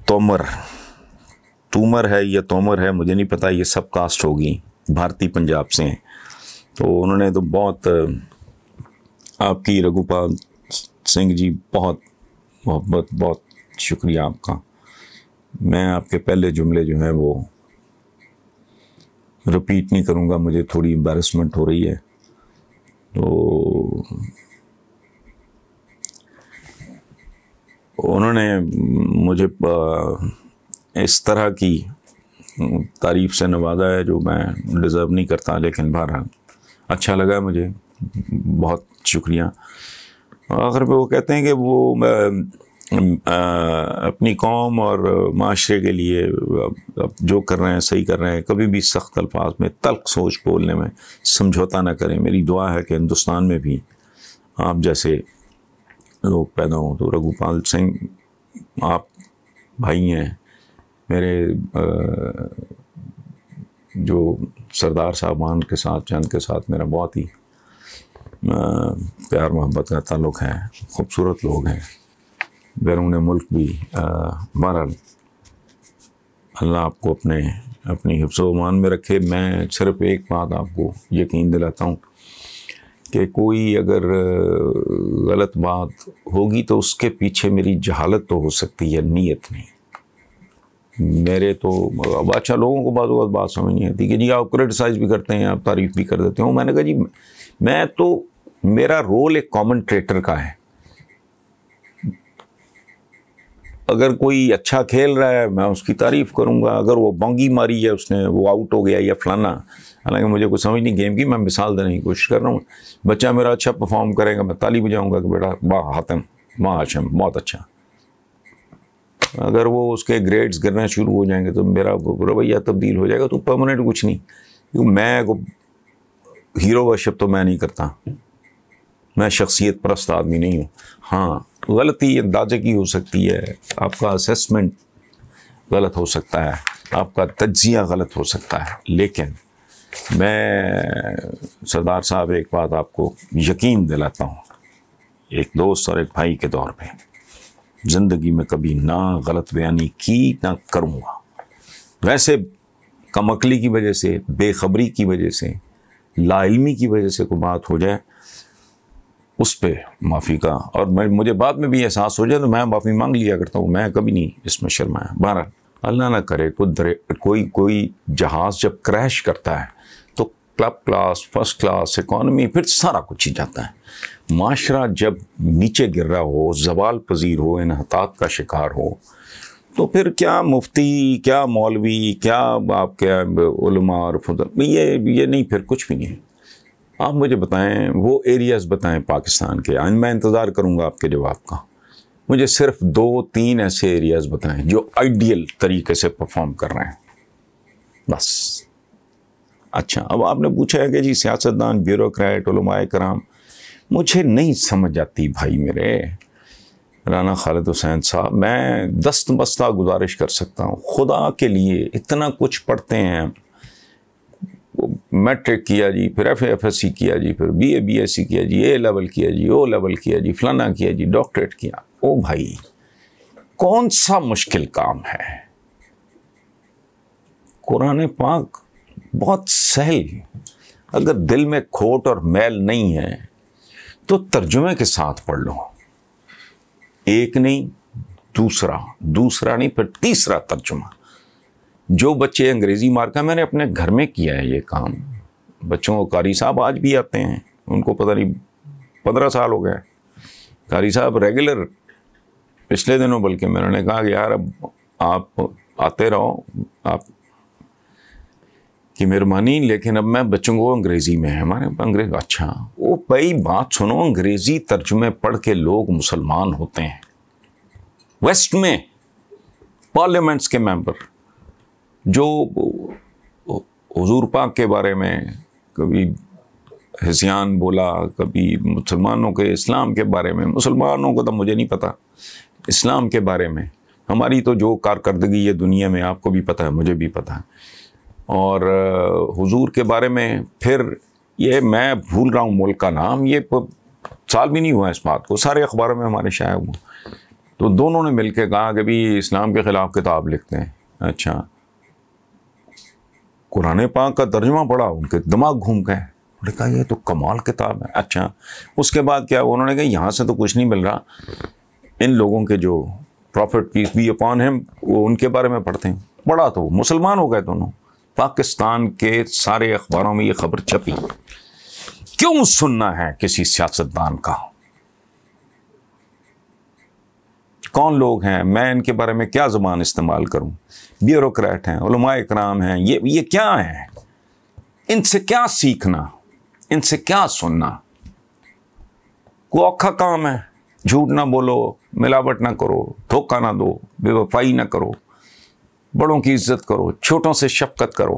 تومر ہے یا تومر ہے مجھے نہیں پتا، یہ سب کاسٹ ہوگی، بھارتی پنجاب سے ہیں، تو انہوں نے تو بہت آپ کی رگھوپال سنگھ جی بہت محبت، بہت شکریہ آپ کا. میں آپ کے پہلے جملے جو ہیں وہ رپیٹ نہیں کروں گا، مجھے تھوڑی امبیرسمنٹ ہو رہی ہے. تو انہوں نے مجھے اس طرح کی تعریف سے نوازا ہے جو میں ڈیزرو نہیں کرتا، لیکن بہرحال اچھا لگا مجھے، بہت شکریہ. آخر پہ وہ کہتے ہیں کہ وہ اپنی قوم اور معاشرے کے لیے جو کر رہے ہیں صحیح کر رہے ہیں، کبھی بھی سخت الفاظ میں تلخ سوچ بولنے میں سمجھوتا نہ کریں. میری دعا ہے کہ ہندوستان میں بھی آپ جیسے لوگ پیدا ہوں. تو رگھوپال سنگھ آپ بھائی ہیں میرے، جو سردار صاحبان کے ساتھ چند کے ساتھ میرا بہت ہی پیار محبت کا تعلق ہے، خوبصورت لوگ ہیں، بیرون ملک بھی. بہرحال اللہ آپ کو اپنی حفظ و امان میں رکھے. میں صرف ایک بات آپ کو یقین دلاتا ہوں کہ کوئی اگر غلط بات ہوگی تو اس کے پیچھے میری جہالت تو ہو سکتی ہے، نیت نہیں. میرے تو اب اچھا لوگوں کو بعض اوقات بات سمجھ نہیں آتی کہ جی آپ کرٹیسائز بھی کرتے ہیں، آپ تعریف بھی کر دیتے ہوں. میں نے کہا جی میں تو، میرا رول ایک کامنٹریٹر کا ہے. اگر کوئی اچھا کھیل رہا ہے میں اس کی تعریف کروں گا، اگر وہ بونگی ماری ہے اس نے، وہ آؤٹ ہو گیا یا فلانا، حالانکہ مجھے کوئی سمجھ نہیں گیم کی، میں مثال دینے کی کوشش کر رہا ہوں. بچہ میرا اچھا پرفارم کرے گا میں تالی بجاؤں گا کہ بیٹا واہ حاتم، واہ ہاشم بہت اچھا. اگر وہ اس کے گریڈز گرنا شروع ہو جائیں گے تو میرا رویہ تبدیل ہو جائے گا. تو پرماننٹ کچھ نہیں، کیونکہ میں ہیرو ورشپ تو میں نہیں کرتا، میں شخصیت پرست آدمی نہیں ہوں. ہاں غلطی اندازے کی ہو سکتی ہے، آپ کا اسیسمنٹ غلط ہو سکتا ہے، آپ کا تجزیہ غلط ہو سکتا ہے، لیکن میں سردار صاحب ایک بات آپ کو یقین دلاتا ہوں، ایک دوست اور ایک بھائی کے طور پہ زندگی میں کبھی نہ غلط بیانی کی نہ کروں گا. ویسے کم عقلی کی وجہ سے، بے خبری کی وجہ سے، لا علمی کی وجہ سے کوئی بات ہو جائے اس پہ معافی کا، اور مجھے بعد میں بھی احساس ہو جائے تو میں معافی مانگ لیا کرتا ہوں. میں کبھی نہیں اس میں شرمایا. بہرحال اللہ نہ کرے کوئی جہاز جب کریش کرتا ہے تو club class, first class, economy, پھر سارا کچھ ہی جاتا ہے. معاشرہ جب نیچے گر رہا ہو، زوال پذیر ہو، انحطاط کا شکار ہو، تو پھر کیا مفتی، کیا مولوی، کیا آپ کے علماء اور فضل، یہ نہیں، پھر کچھ بھی نہیں. آپ مجھے بتائیں، وہ ایریاز بتائیں پاکستان کے، میں انتظار کروں گا آپ کے جواب کا. مجھے صرف 2-3 ایسے ایریاز بتائیں جو آئیڈیل طریقے سے پرفارم کر رہے ہیں بس. اچھا اب آپ نے پوچھا ہے کہ جی سیاستدان، بیوروکریٹ، علماء کرام، مجھے نہیں سمجھ آتی بھائی میرے. رانا خالد حسین صاحب، میں دست بستہ گزارش کر سکتا ہوں خدا کے لیے، اتنا کچھ پڑھتے ہیں، میٹرک کیا جی، پھر ایف ایس سی کیا جی، پھر بی ایس سی کیا جی، اے لیول کیا جی، او لیول کیا جی، فلانا کیا جی، ڈاکٹریٹ کیا. او بھائی کون سا مشکل کام ہے؟ قرآن پاک بہت سہل. اگر دل میں کھوٹ اور میل نہیں ہے تو ترجمے کے ساتھ پڑھ لو. ایک نہیں، دوسرا نہیں، پھر تیسرا ترجمہ. جو بچے انگریزی مارکا، میں نے اپنے گھر میں کیا ہے یہ کام. بچوں کو قاری صاحب آج بھی آتے ہیں، ان کو پتہ نہیں 15 سال ہو گئے. قاری صاحب ریگولر، پچھلے دنوں بلکہ میں نے کہا کہ یار اب آپ آتے رہو، آپ کی مہربانی، لیکن اب میں بچوں کو انگریزی میں ہے ہمارے انگریز. اچھا وہ بھائی بات سنو، انگریزی ترجمے پڑھ کے لوگ مسلمان ہوتے ہیں. ویسٹ میں پارلیمنٹس کے ممبر جو حضور پاک کے بارے میں کبھی حسیان بولا، کبھی مسلمانوں کے اسلام کے بارے میں، مسلمانوں کو تو مجھے نہیں پتا، اسلام کے بارے میں ہماری تو جو کارکردگی ہے دنیا میں آپ کو بھی پتہ ہے، مجھے بھی پتہ ہے، اور حضور کے بارے میں پھر یہ میں بھول رہا ہوں ملک کا نام، یہ سال بھی نہیں ہوا اس بات کو، سارے اخباروں میں ہمارے شائع ہوا. تو دونوں نے مل کے کہا کہ بھی اسلام کے خلاف کتاب لکھتے ہیں. اچھا, قرآن پاک کا ترجمہ پڑھا, ان کے دماغ گھوم گئے. انہوں نے کہا یہ تو کمال کتاب ہے. اچھا, اس کے بعد کیا, انہوں نے کہا یہاں سے تو کچھ نہیں مل رہا, ان لوگوں کے جو پروفٹ پیس بی اپان ہم, وہ ان کے بارے میں پڑھتے ہیں. پڑھا تو مسلمان ہو گئے دونوں. پاکستان کے سارے اخباروں میں یہ خبر چھپی. کیوں سننا ہے کسی سیاستدان کا؟ کون لوگ ہیں, میں ان کے بارے میں کیا زبان استعمال کروں؟ بیوروکریٹ ہیں, علماء اکرام ہیں, یہ کیا ہیں؟ ان سے کیا سیکھنا, ان سے کیا سننا؟ کوئی اوکھا کام ہے. جھوٹ نہ بولو, ملاوٹ نہ کرو, دھوکہ نہ دو, بے وفائی نہ کرو, بڑوں کی عزت کرو, چھوٹوں سے شفقت کرو,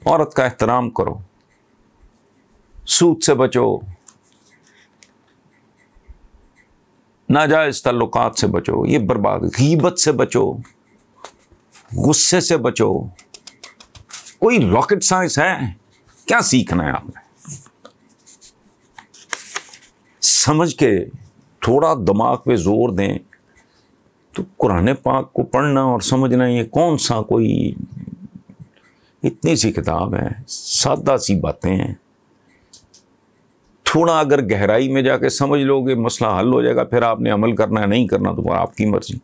عورت کا احترام کرو, سود سے بچو, ناجائز تعلقات سے بچو, یہ برباد, غیبت سے بچو, غصے سے بچو. کوئی راکٹ سائنس ہے؟ کیا سیکھنا ہے آپ نے؟ سمجھ کے تھوڑا دماغ پہ زور دیں تو قرآن پاک کو پڑھنا اور سمجھنا یہ کون سا کوئی اتنی سی کتاب ہے, سادہ سی باتیں ہیں. تھوڑا اگر گہرائی میں جا کے سمجھ لو گے مسئلہ حل ہو جائے گا. پھر آپ نے عمل کرنا ہے نہیں کرنا تو آپ کی مرضی.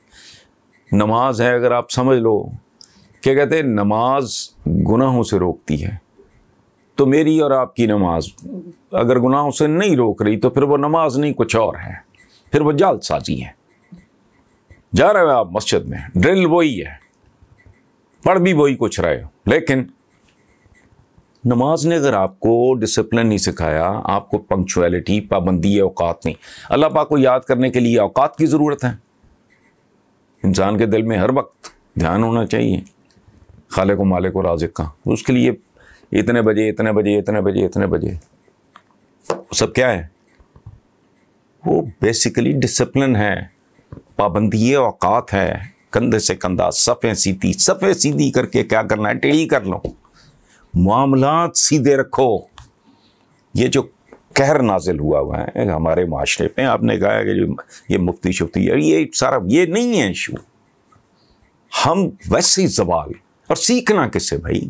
نماز ہے, اگر آپ سمجھ لو, کیا کہتے ہیں, نماز گناہوں سے روکتی ہے, تو میری اور آپ کی نماز اگر گناہوں سے نہیں روک رہی تو پھر وہ نماز نہیں, کچھ اور ہے, پھر وہ جال سازی ہے. جا رہے ہو آپ مسجد میں, ڈرل وہی ہے, پڑھ بھی وہی کچھ رہے ہو, لیکن نماز نے اگر آپ کو ڈسپلن نہیں سکھایا, آپ کو پنکچویلٹی, پابندی اوقات نہیں. اللہ پاک کو یاد کرنے کے لیے اوقات کی ضرورت ہے. انسان کے دل میں ہر وقت دھیان ہونا چاہیے خالق و مالک و رازق کا. اس کے لیے اتنے بجے اتنے بجے اتنے بجے اتنے بجے سب کیا ہے, وہ بیسیکلی ڈسپلن ہے, پابندی اوقات ہے. کندھے سے کندھا, صفیں سیدھی کر کے کیا کرنا ہے, ٹیڑھی کر لو, معاملات سیدھے رکھو. یہ جو قہر نازل ہوا ہے ہمارے معاشرے پہ, آپ نے کہا ہے کہ جو یہ مفتی شفتی ہے, یہ سارا یہ نہیں ہے ایشو. ہم ویسے ہی زوال, اور سیکھنا کس سے بھائی؟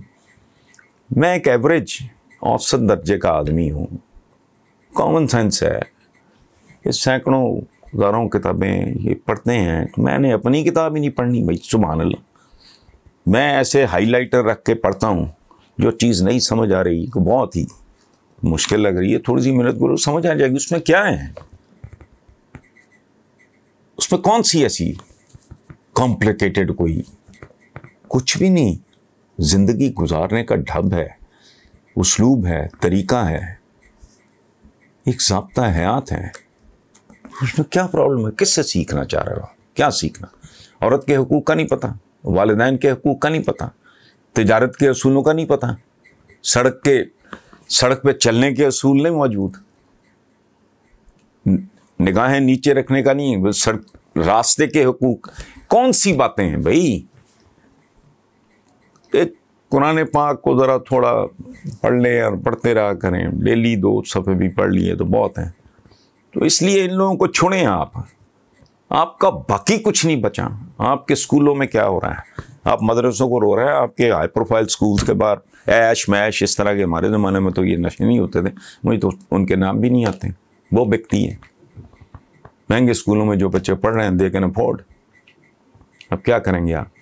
میں ایک ایوریج اوسط درجے کا آدمی ہوں, کامن سینس ہے, یہ سینکڑوں ہزاروں کتابیں یہ پڑھتے ہیں, میں نے اپنی کتاب ہی نہیں پڑھنی بھائی. سبحان اللہ, میں ایسے ہائی لائٹر رکھ کے پڑھتا ہوں. جو چیز نہیں سمجھ آ رہی, بہت ہی مشکل لگ رہی ہے, تھوڑی سی محنت کرو سمجھ آ جائے گی. اس میں کیا ہے, اس میں کون سی ایسی کمپلیکیٹڈ کوئی, کچھ بھی نہیں. زندگی گزارنے کا ڈھب ہے, اسلوب ہے, طریقہ ہے, ایک ضابطہ حیات ہے. اس میں کیا پرابلم ہے؟ کس سے سیکھنا چاہ رہے ہو؟ کیا سیکھنا؟ عورت کے حقوق کا نہیں پتہ, والدین کے حقوق کا نہیں پتہ, تجارت کے اصولوں کا نہیں پتہ, سڑک پہ چلنے کے اصول نہیں موجود, نگاہیں نیچے رکھنے کا نہیں, راستے کے حقوق, کون سی باتیں ہیں بھائی؟ قرآن پاک کو ذرا تھوڑا پڑھ لیں اور پڑھتے رہا کریں, ڈیلی 2 صفحے بھی پڑھ لیے تو بہت ہیں. تو اس لیے ان لوگوں کو چھوڑیں آپ کا باقی کچھ نہیں بچا. آپ کے اسکولوں میں کیا ہو رہا ہے, آپ مدرسوں کو رو رہے ہیں, آپ کے ہائی پروفائل اسکولس کے باہر ایش میش اس طرح کے. ہمارے زمانے میں تو یہ نشے نہیں ہوتے تھے, مجھے تو ان کے نام بھی نہیں آتے, وہ بکتی ہیں. مہنگے اسکولوں میں جو بچے پڑھ رہے ہیں دے کین افورڈ. اب کیا کریں گے آپ؟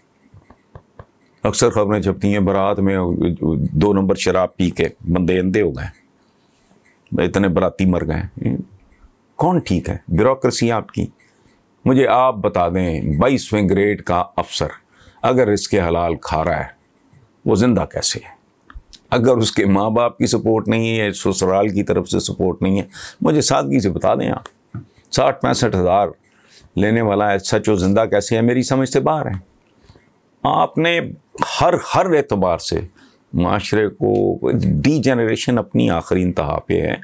اکثر خبریں چھپتی ہیں برات میں 2 نمبر شراب پی کے بندے اندھے ہو گئے, اتنے براتی مر گئے. کون ٹھیک ہے؟ بیوروکریسی آپ کی. مجھے آپ بتا دیں 22ویں گریڈ کا افسر اگر اس کے حلال کھا رہا ہے وہ زندہ کیسے ہے؟ اگر اس کے ماں باپ کی سپورٹ نہیں ہے, سسرال کی طرف سے سپورٹ نہیں ہے, مجھے سادگی سے بتا دیں آپ. 60-65 ہزار لینے والا ہے, سچ و زندہ کیسے ہے؟ میری سمجھ سے باہر ہے. آپ نے ہر اعتبار سے معاشرے کو, ڈی جنریشن اپنی آخری انتہا پہ ہے.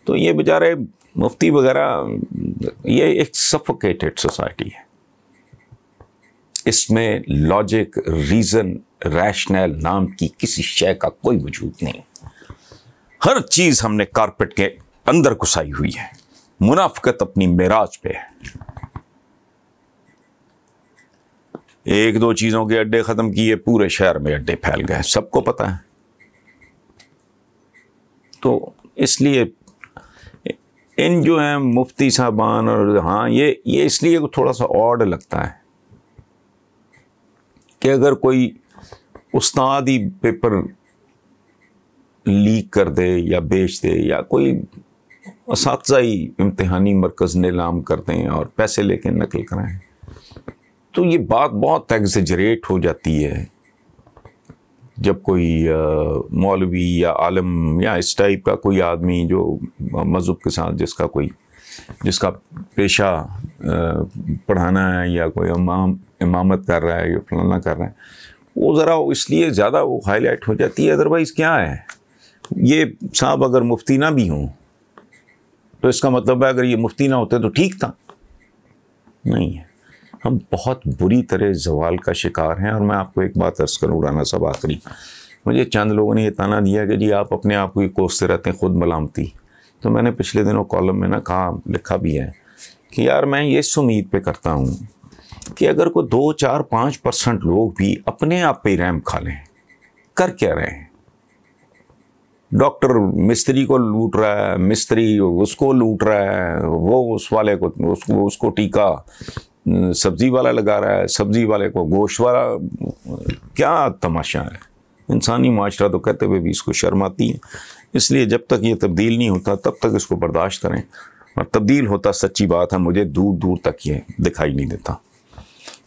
تو یہ بیچارے مفتی وغیرہ, یہ ایک سفوکیٹڈ سوسائٹی ہے. اس میں لاجک, ریزن, ریشنل نام کی کسی شے کا کوئی وجود نہیں. ہر چیز ہم نے کارپیٹ کے اندر گھسائی ہوئی ہے. منافقت اپنی معراج پہ ہے. ایک دو چیزوں کے اڈے ختم کیے، پورے شہر میں اڈے پھیل گئے، سب کو پتہ ہے. تو اس لیے ان جو ہیں مفتی صاحبان، اور ہاں یہ اس لیے تھوڑا سا آڈ لگتا ہے کہ اگر کوئی استاد ہی پیپر لیک کر دے یا بیچ دے، یا کوئی اساتذہ ہی امتحانی مرکز نیلام کر دیں اور پیسے لے کے نقل کرائیں، تو یہ بات بہت ایگزیجریٹ ہو جاتی ہے. جب کوئی مولوی یا عالم یا اس ٹائپ کا کوئی آدمی جو مذہب کے ساتھ جس کا پیشہ پڑھانا ہے، یا کوئی امامت کر رہا ہے یا فلانا کر رہا ہے، وہ ذرا اس لیے زیادہ وہ ہائی لائٹ ہو جاتی ہے. ادروائز کیا ہے، یہ صاحب اگر مفتی نہ بھی ہوں تو اس کا مطلب ہے اگر یہ مفتی نہ ہوتے تو ٹھیک تھا. نہیں ہے، ہم بہت بری طرح زوال کا شکار ہیں. اور میں آپ کو ایک بات عرض کروں رانا صاحب، آخری، مجھے چند لوگوں نے یہ تانا دیا کہ جی آپ اپنے آپ کو ہی کوستے رہتے ہیں، خود ملامتی. تو میں نے پچھلے دنوں کالم میں لکھا بھی ہے کہ یار میں اس امید پہ کرتا ہوں کہ اگر کوئی 2, 4, 5% لوگ بھی اپنے آپ پہ رحم کھا لیں. کر کیا رہے ہیں؟ ڈاکٹر مستری کو لوٹ رہا ہے، مستری اس کو لوٹ رہا ہے، وہ اس والے کو اس کو ٹیکا سبزی والا لگا رہا ہے، سبزی والے کو گوشت والا. کیا تماشا ہے! انسانی معاشرہ تو کہتے ہوئے بھی اس کو شرم آتی ہے. اس لیے جب تک یہ تبدیل نہیں ہوتا تب تک اس کو برداشت کریں، اور تبدیل ہوتا سچی بات ہے مجھے دور دور تک یہ دکھائی نہیں دیتا.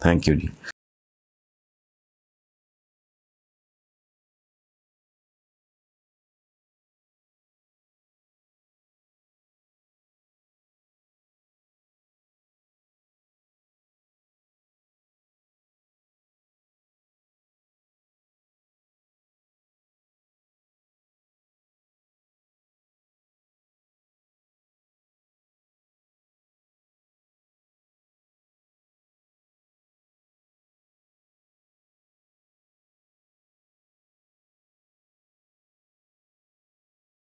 Thank you G.